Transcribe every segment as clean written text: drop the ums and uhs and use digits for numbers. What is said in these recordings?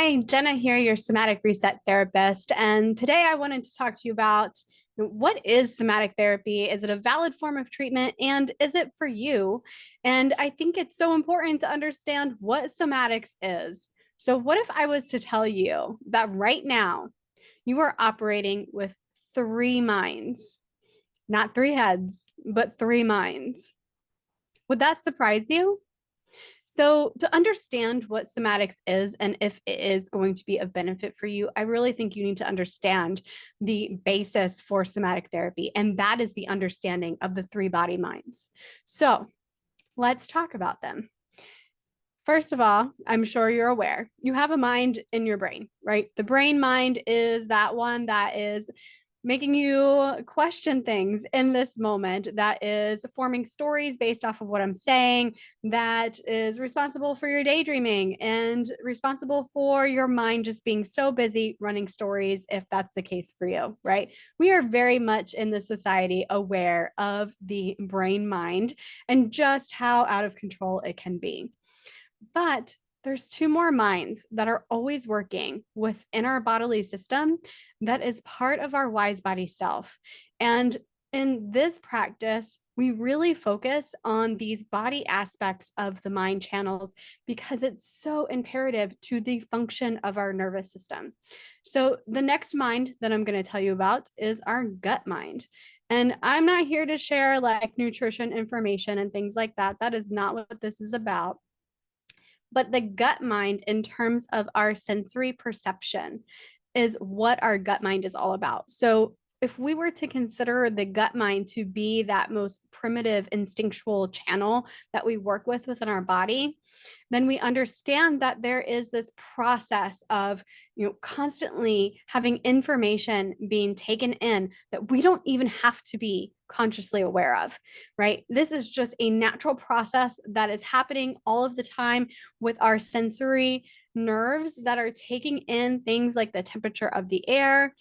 Hi, Jenna here, your somatic reset therapist. And today I wanted to talk to you about what is somatic therapy? Is it a valid form of treatment? And is it for you? And I think it's so important to understand what somatics is. So, what if I was to tell you that right now you are operating with three minds, not three heads, but three minds? Would that surprise you? So, to understand what somatics is and if it is going to be of benefit for you, I really think you need to understand the basis for somatic therapy, and that is the understanding of the three body minds. So, let's talk about them. First of all, I'm sure you're aware you have a mind in your brain, right? The brain mind is that one that is making you question things in this moment, that is forming stories based off of what I'm saying, that is responsible for your daydreaming and responsible for your mind just being so busy running stories, if that's the case for you, right? We are very much in the society aware of the brain mind and just how out of control it can be. But there's two more minds that are always working within our bodily system that is part of our wise body self. And in this practice, we really focus on these body aspects of the mind channels because it's so imperative to the function of our nervous system. So, the next mind that I'm going to tell you about is our gut mind. And I'm not here to share like nutrition information and things like that. That is not what this is about, but the gut mind, in terms of our sensory perception, is what our gut mind is all about. So, if we were to consider the gut mind to be that most primitive instinctual channel that we work with within our body, then we understand that there is this process of, constantly having information being taken in that we don't even have to be consciously aware of, right? This is just a natural process that is happening all of the time with our sensory nerves that are taking in things like the temperature of the air,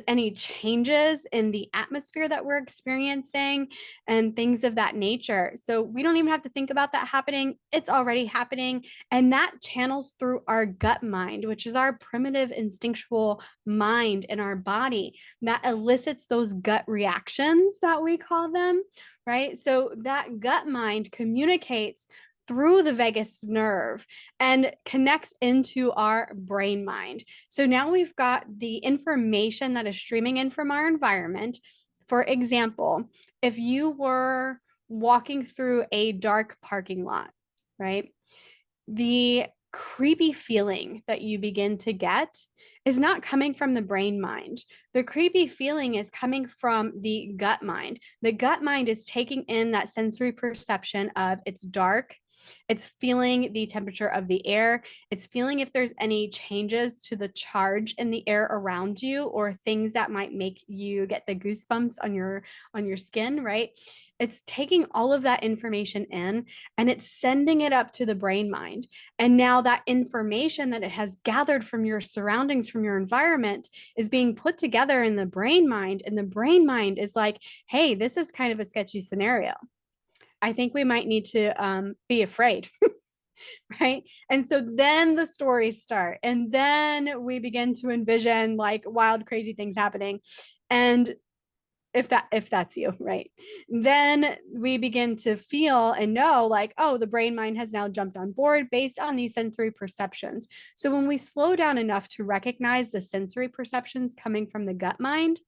any changes in the atmosphere that we're experiencing, and things of that nature. So we don't even have to think about that happening. It's already happening. And that channels through our gut mind, which is our primitive instinctual mind in our body that elicits those gut reactions that we call them, right? So that gut mind communicates through the vagus nerve and connects into our brain mind. So now we've got the information that is streaming in from our environment. For example, if you were walking through a dark parking lot, right? The creepy feeling that you begin to get is not coming from the brain mind. The creepy feeling is coming from the gut mind. The gut mind is taking in that sensory perception of it's dark. It's feeling the temperature of the air. It's feeling if there's any changes to the charge in the air around you or things that might make you get the goosebumps on your skin, right? It's taking all of that information in and it's sending it up to the brain mind. And now that information that it has gathered from your surroundings, from your environment, is being put together in the brain mind. And the brain mind is like, hey, this is kind of a sketchy scenario. I think we might need to be afraid. Right. And so then the stories start, and then we begin to envision like wild, crazy things happening. And if that's you, right, then we begin to feel and know like, oh, the brain mind has now jumped on board based on these sensory perceptions. So when we slow down enough to recognize the sensory perceptions coming from the gut mind,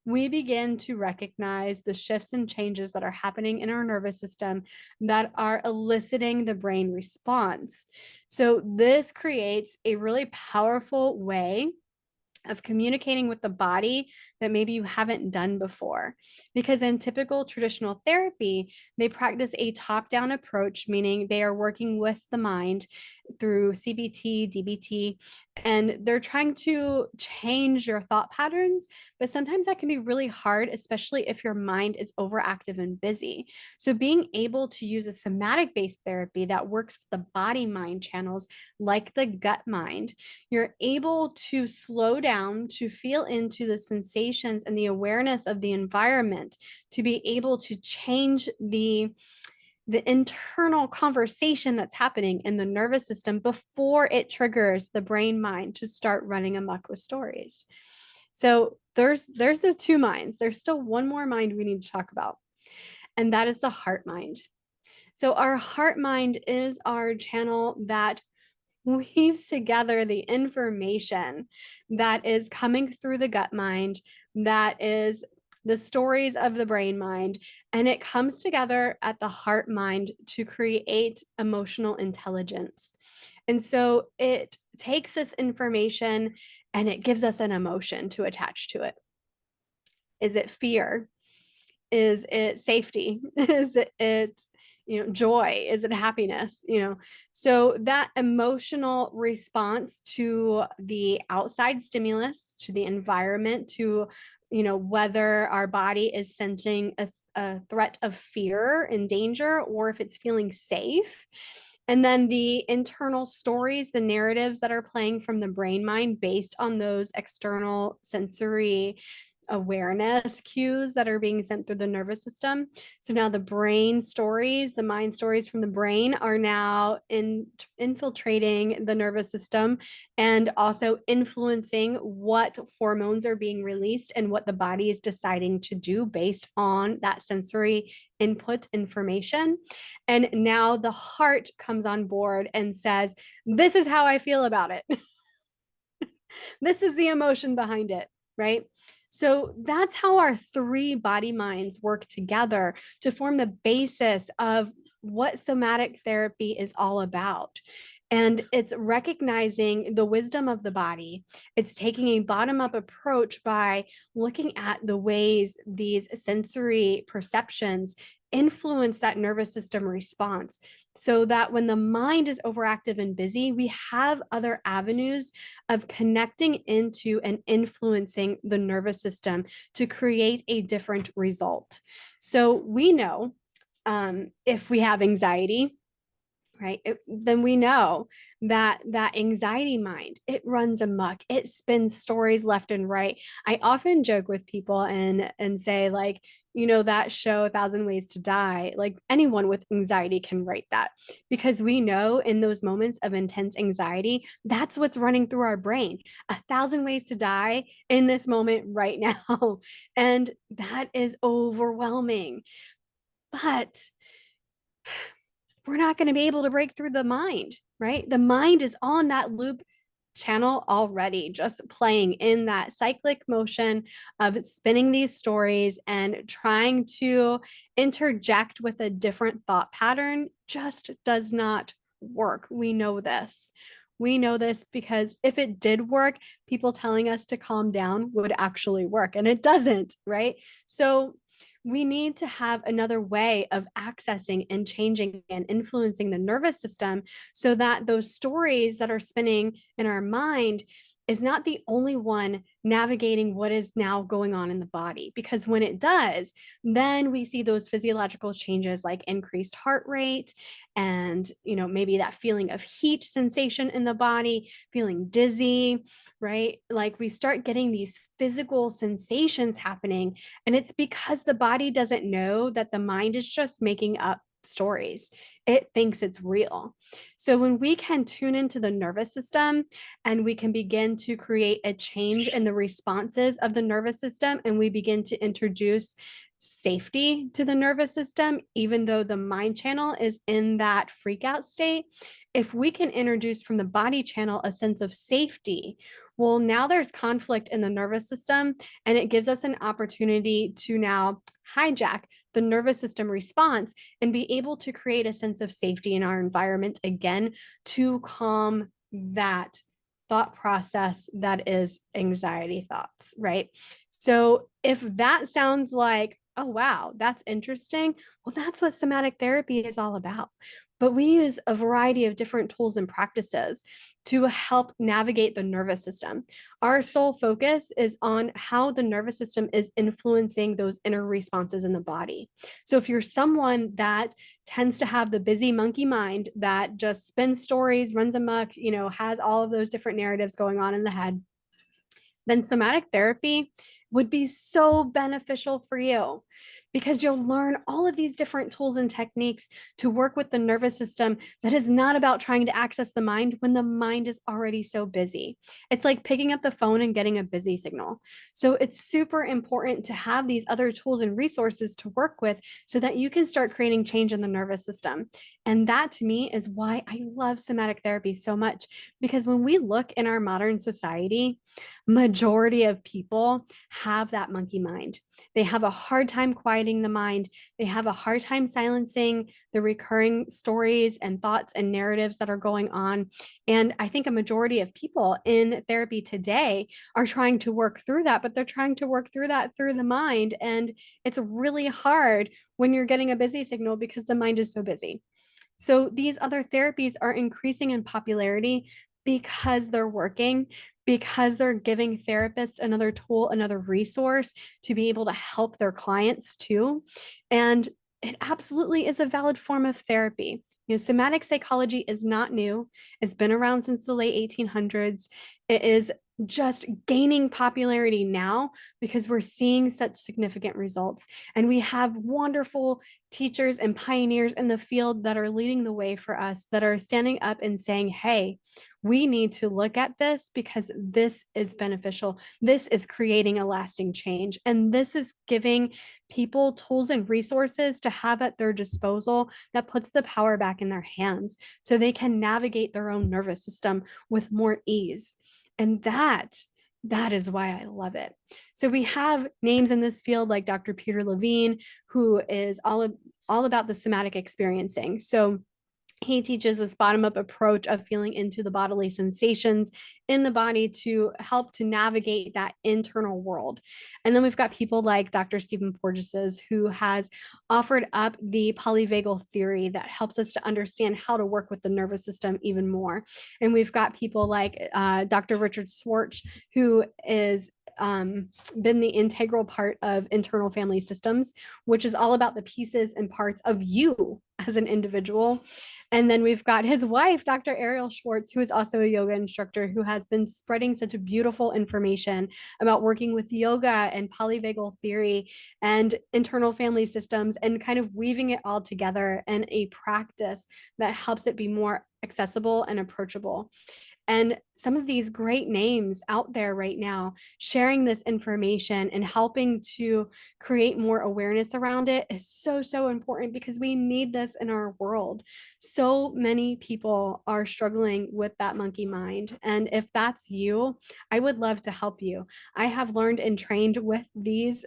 we begin to recognize the shifts and changes that are happening in our nervous system that are eliciting the brain response. So this creates a really powerful way of communicating with the body that maybe you haven't done before. Because in typical traditional therapy, they practice a top down approach, meaning they are working with the mind through CBT, DBT, and they're trying to change your thought patterns. But sometimes that can be really hard, especially if your mind is overactive and busy. So, being able to use a somatic based therapy that works with the body mind channels, like the gut mind, you're able to slow down, to feel into the sensations and the awareness of the environment, to be able to change the internal conversation that's happening in the nervous system before it triggers the brain mind to start running amok with stories. So there's the two minds. There's still one more mind we need to talk about, and that is the heart mind. So our heart mind is our channel that weaves together the information that is coming through the gut mind, that is the stories of the brain mind, and it comes together at the heart mind to create emotional intelligence. And so it takes this information and it gives us an emotion to attach to it. Is it fear? Is it safety? Is it joy? Is it happiness? So that emotional response to the outside stimulus, to the environment, to whether our body is sensing a threat of fear and danger, or if it's feeling safe. And then the internal stories, the narratives that are playing from the brain mind based on those external sensory awareness cues that are being sent through the nervous system. So now the brain stories, the mind stories from the brain are now infiltrating the nervous system and also influencing what hormones are being released and what the body is deciding to do based on that sensory input information. And now the heart comes on board and says, this is how I feel about it. This is the emotion behind it, right? So that's how our three body minds work together to form the basis of what somatic therapy is all about. And it's recognizing the wisdom of the body. It's taking a bottom-up approach by looking at the ways these sensory perceptions influence that nervous system response, so that when the mind is overactive and busy, we have other avenues of connecting into and influencing the nervous system to create a different result. So we know if we have anxiety, right, then we know that anxiety mind, it runs amok, it spins stories left and right. I often joke with people and say, like, that show 1,000 Ways to Die, like anyone with anxiety can write that, because we know in those moments of intense anxiety, that's what's running through our brain. 1,000 Ways to Die in this moment right now. And that is overwhelming. But we're not going to be able to break through the mind, right? The mind is on that loop channel already, just playing in that cyclic motion of spinning these stories and trying to interject with a different thought pattern just does not work. We know this. We know this because if it did work, people telling us to calm down would actually work, and it doesn't, right? So we need to have another way of accessing and changing and influencing the nervous system so that those stories that are spinning in our mind is not the only one navigating what is now going on in the body. Because when it does, then we see those physiological changes like increased heart rate and, maybe that feeling of heat sensation in the body, feeling dizzy, right? Like we start getting these physical sensations happening. And it's because the body doesn't know that the mind is just making up stories. It thinks it's real. So when we can tune into the nervous system and we can begin to create a change in the responses of the nervous system, and we begin to introduce safety to the nervous system, even though the mind channel is in that freak out state, if we can introduce from the body channel a sense of safety, well, now there's conflict in the nervous system, and it gives us an opportunity to now hijack the nervous system response and be able to create a sense of safety in our environment again to calm that thought process that is anxiety thoughts, right? So if that sounds like, oh, wow, that's interesting, well, that's what somatic therapy is all about. But we use a variety of different tools and practices to help navigate the nervous system. Our sole focus is on how the nervous system is influencing those inner responses in the body. So if you're someone that tends to have the busy monkey mind that just spins stories, runs amok, has all of those different narratives going on in the head, then somatic therapy would be so beneficial for you because you'll learn all of these different tools and techniques to work with the nervous system that is not about trying to access the mind when the mind is already so busy. It's like picking up the phone and getting a busy signal. So it's super important to have these other tools and resources to work with so that you can start creating change in the nervous system. And that to me is why I love somatic therapy so much, because when we look in our modern society, majority of people have that monkey mind. They have a hard time quieting the mind. They have a hard time silencing the recurring stories and thoughts and narratives that are going on. And I think a majority of people in therapy today are trying to work through that, but they're trying to work through that through the mind. And it's really hard when you're getting a busy signal because the mind is so busy. So these other therapies are increasing in popularity because they're working, because they're giving therapists another tool, another resource to be able to help their clients too. And it absolutely is a valid form of therapy. Somatic psychology is not new. It's been around since the late 1800s. It is just gaining popularity now because we're seeing such significant results. And we have wonderful teachers and pioneers in the field that are leading the way for us, that are standing up and saying, hey, we need to look at this because this is beneficial. This is creating a lasting change. And this is giving people tools and resources to have at their disposal that puts the power back in their hands so they can navigate their own nervous system with more ease. And that is why I love it. So we have names in this field like Dr. Peter Levine, who is all about the somatic experiencing. So he teaches this bottom-up approach of feeling into the bodily sensations in the body to help to navigate that internal world. And then we've got people like Dr. Stephen Porges, who has offered up the polyvagal theory that helps us to understand how to work with the nervous system even more. And we've got people like Dr. Richard Schwartz, who is been the integral part of internal family systems, which is all about the pieces and parts of you as an individual. And then we've got his wife, Dr. Ariel Schwartz, who is also a yoga instructor, who has been spreading such beautiful information about working with yoga and polyvagal theory and internal family systems and kind of weaving it all together in a practice that helps it be more accessible and approachable. And some of these great names out there right now sharing this information and helping to create more awareness around it is so, so important because we need this in our world. So many people are struggling with that monkey mind. And if that's you, I would love to help you. I have learned and trained with these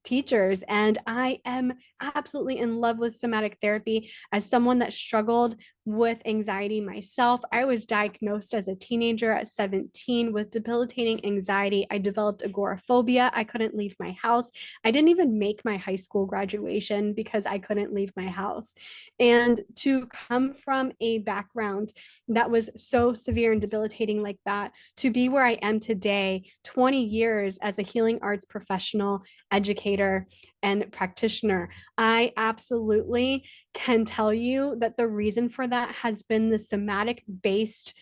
teachers. And I am absolutely in love with somatic therapy. As someone that struggled with anxiety myself, I was diagnosed as a teenager at 17 with debilitating anxiety. I developed agoraphobia. I couldn't leave my house. I didn't even make my high school graduation because I couldn't leave my house. And to come from a background that was so severe and debilitating like that, to be where I am today, 20 years as a healing arts professional, educator, and practitioner, I absolutely can tell you that the reason for that has been the somatic based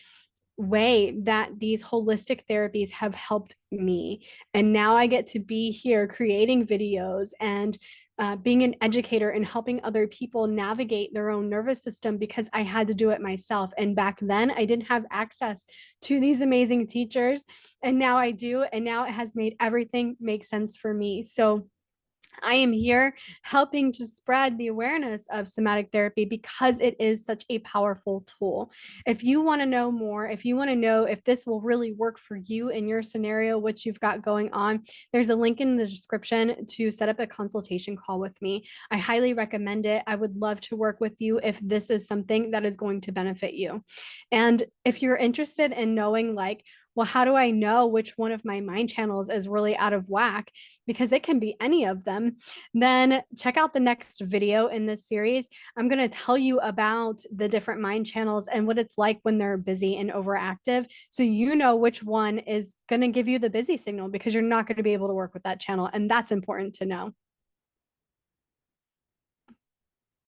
way that these holistic therapies have helped me. And now I get to be here creating videos and being an educator and helping other people navigate their own nervous system because I had to do it myself. And back then I didn't have access to these amazing teachers. And now I do. And now it has made everything make sense for me. So I am here helping to spread the awareness of somatic therapy because it is such a powerful tool. If you want to know more, if you want to know if this will really work for you in your scenario, what you've got going on, there's a link in the description to set up a consultation call with me. I highly recommend it. I would love to work with you if this is something that is going to benefit you. And if you're interested in knowing like, well, how do I know which one of my mind channels is really out of whack? Because it can be any of them. Then check out the next video in this series. I'm going to tell you about the different mind channels and what it's like when they're busy and overactive. So you know which one is going to give you the busy signal because you're not going to be able to work with that channel. And that's important to know.